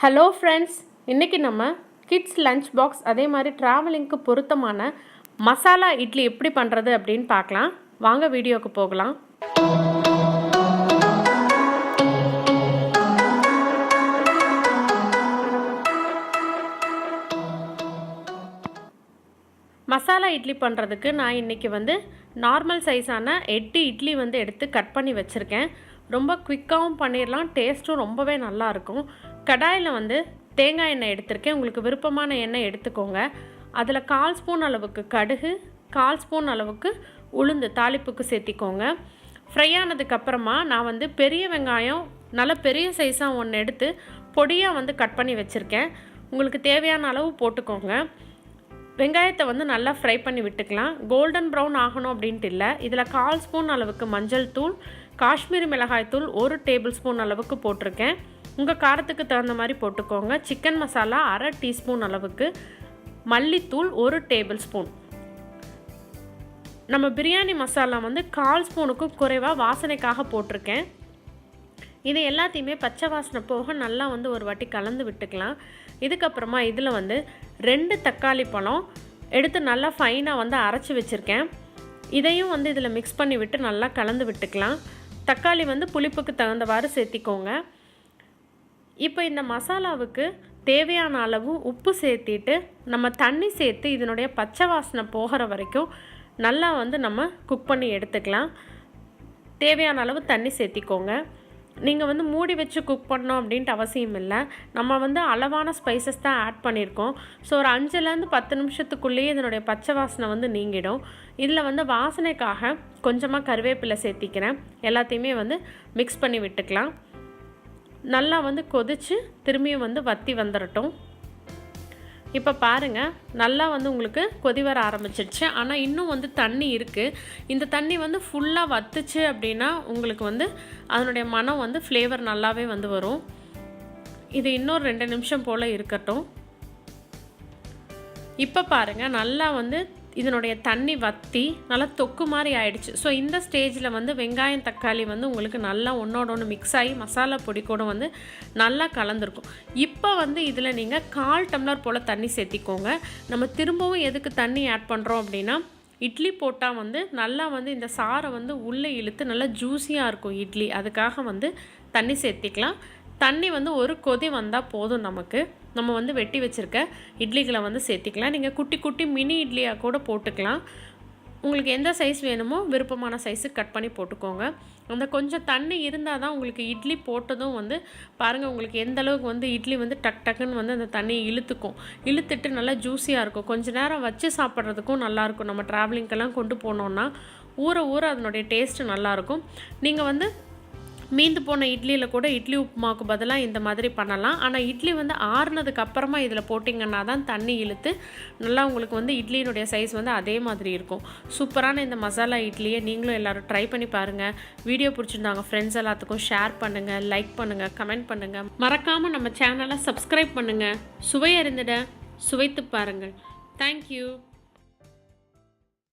Hello friends, இன்றைக்கி நம்ம kids lunch box அதே மாதிரி ட்ராவலிங்க்கு பொருத்தமான மசாலா இட்லி எப்படி பண்ணுறது அப்படின்னு பார்க்கலாம். வாங்க வீடியோவுக்கு போகலாம். மசாலா இட்லி பண்ணுறதுக்கு நான் இன்றைக்கி நார்மல் சைஸான 8 இட்லி எடுத்து கட் பண்ணி வச்சுருக்கேன். ரொம்ப குவிக்காகவும் பண்ணிடலாம், டேஸ்ட்டும் ரொம்பவே நல்லாயிருக்கும். கடாயில் தேங்காய் எண்ணெய் எடுத்திருக்கேன். உங்களுக்கு விருப்பமான எண்ணெய் எடுத்துக்கோங்க. அதில் 1/4 ஸ்பூன் அளவுக்கு கடுகு, 1/4 ஸ்பூன் அளவுக்கு உளுந்து தாளிப்புக்கு சேர்த்திக்கோங்க. ஃப்ரை ஆனதுக்கப்புறமா நான் பெரிய வெங்காயம் நல்ல பெரிய சைஸாக ஒன்று எடுத்து பொடியாக கட் பண்ணி வச்சுருக்கேன். உங்களுக்கு தேவையான அளவு போட்டுக்கோங்க. வெங்காயத்தை நல்லா ஃப்ரை பண்ணி விட்டுக்கலாம். கோல்டன் ப்ரௌன் ஆகணும் அப்படின்ட்டு இல்லை. இதில் 1/4 ஸ்பூன் அளவுக்கு மஞ்சள் தூள், காஷ்மீரி மிளகாய் தூள் 1 டேபிள் ஸ்பூன் அளவுக்கு போட்டிருக்கேன். உங்கள் காரத்துக்கு தகுந்த மாதிரி போட்டுக்கோங்க. சிக்கன் மசாலா 1/2 டீஸ்பூன் அளவுக்கு, மல்லித்தூள் 1 டேபிள் ஸ்பூன். நம்ம பிரியாணி மசாலா 1/4 ஸ்பூனுக்கும் குறைவாக வாசனைக்காக போட்டிருக்கேன். இது எல்லாத்தையுமே பச்சை வாசனை போக நல்லா ஒரு வாட்டி கலந்து விட்டுக்கலாம். இதுக்கப்புறமா இதில் 2 தக்காளி பழம் எடுத்து நல்லா ஃபைனாக அரைச்சி வச்சுருக்கேன். இதையும் இதில் மிக்ஸ் பண்ணி விட்டு நல்லா கலந்து விட்டுக்கலாம். தக்காளி புளிப்புக்கு தகுந்தவாறு சேர்த்திக்கோங்க. இப்போ இந்த மசாலாவுக்கு தேவையான அளவு உப்பு சேர்த்திட்டு நம்ம தண்ணி சேர்த்து இதனுடைய பச்சை வாசனை போகிற வரைக்கும் நல்லா நம்ம குக் பண்ணி எடுத்துக்கலாம். தேவையான அளவு தண்ணி சேர்த்திக்கோங்க. நீங்கள் மூடி வச்சு குக் பண்ணோம் அப்படின்ட்டு அவசியம் இல்லை. நம்ம அளவான ஸ்பைசஸ் தான் ஆட் பண்ணியிருக்கோம். ஸோ ஒரு 5லேருந்து 10 நிமிஷத்துக்குள்ளேயே இதனுடைய பச்சை வாசனை நீங்கிடும். இதில் வாசனைக்காக கொஞ்சமாக கருவேப்பிலை சேர்த்திக்கிறேன். எல்லாத்தையுமே மிக்ஸ் பண்ணி விட்டுக்கலாம். நல்லா கொதித்து திரும்பியும் வற்றி வந்துடட்டும். இப்போ பாருங்கள், நல்லா உங்களுக்கு கொதி வர ஆரம்பிச்சிடுச்சு. ஆனால் இன்னும் தண்ணி இருக்குது. இந்த தண்ணி ஃபுல்லாக வத்துச்சு அப்படின்னா உங்களுக்கு அதனுடைய மனம் ஃப்ளேவர் நல்லாவே வரும். இது இன்னொரு 2 நிமிஷம் போல் இருக்கட்டும். இப்போ பாருங்கள், நல்லா இதனுடைய தண்ணி வற்றி நல்லா தொக்கு மாதிரி ஆயிடுச்சு. ஸோ இந்த ஸ்டேஜில் வெங்காயம் தக்காளி உங்களுக்கு நல்லா ஒன்றோட ஒன்று மிக்ஸ் ஆகி மசாலா பொடி கூட நல்லா கலந்துருக்கும். இப்போ இதில் நீங்கள் 1/4 டம்ளர் போல் தண்ணி சேர்த்திக்கோங்க. நம்ம திரும்பவும் எதுக்கு தண்ணி ஆட் பண்ணுறோம் அப்படின்னா, இட்லி போட்டால் நல்லா இந்த சாரை உள்ளே இழுத்து நல்லா ஜூஸியாக இருக்கும் இட்லி. அதுக்காக தண்ணி சேர்த்திக்கலாம். தண்ணி ஒரு கொதி வந்தால் போதும். நம்ம வெட்டி வச்சுருக்க இட்லிகளை சேர்த்திக்கலாம். நீங்கள் குட்டி குட்டி மினி இட்லியாக கூட போட்டுக்கலாம். உங்களுக்கு எந்த சைஸ் வேணுமோ விருப்பமான சைஸுக்கு கட் பண்ணி போட்டுக்கோங்க. அந்த கொஞ்சம் தண்ணி இருந்தால் தான் உங்களுக்கு இட்லி போட்டதும் பாருங்கள், உங்களுக்கு எந்த அளவுக்கு இட்லி டக் டக்குன்னு அந்த தண்ணியை இழுத்துட்டு நல்லா ஜூஸியாக இருக்கும். கொஞ்சம் நேரம் வச்சு சாப்பிட்றதுக்கும் நல்லாயிருக்கும். நம்ம ட்ராவலிங்கெல்லாம் கொண்டு போனோன்னா ஊற அதனுடைய டேஸ்ட்டு நல்லாயிருக்கும். நீங்கள் மீந்து போன இட்லியில் கூட இட்லி உப்புமாவுக்கு பதிலாக இந்த மாதிரி பண்ணலாம். ஆனால் இட்லி ஆறுனதுக்கு அப்புறமா இதில் போட்டிங்கன்னா தான் தண்ணி இழுத்து நல்லா உங்களுக்கு இட்லியினுடைய சைஸ் அதே மாதிரி இருக்கும். சூப்பரான இந்த மசாலா இட்லியை நீங்களும் எல்லோரும் ட்ரை பண்ணி பாருங்கள். வீடியோ பிடிச்சிருந்தாங்க ஃப்ரெண்ட்ஸ் எல்லாத்துக்கும் ஷேர் பண்ணுங்கள், லைக் பண்ணுங்கள், கமெண்ட் பண்ணுங்கள். மறக்காமல் நம்ம சேனலை சப்ஸ்கிரைப் பண்ணுங்கள். சுவை அறிந்திட சுவைத்து பாருங்கள். தேங்க்யூ.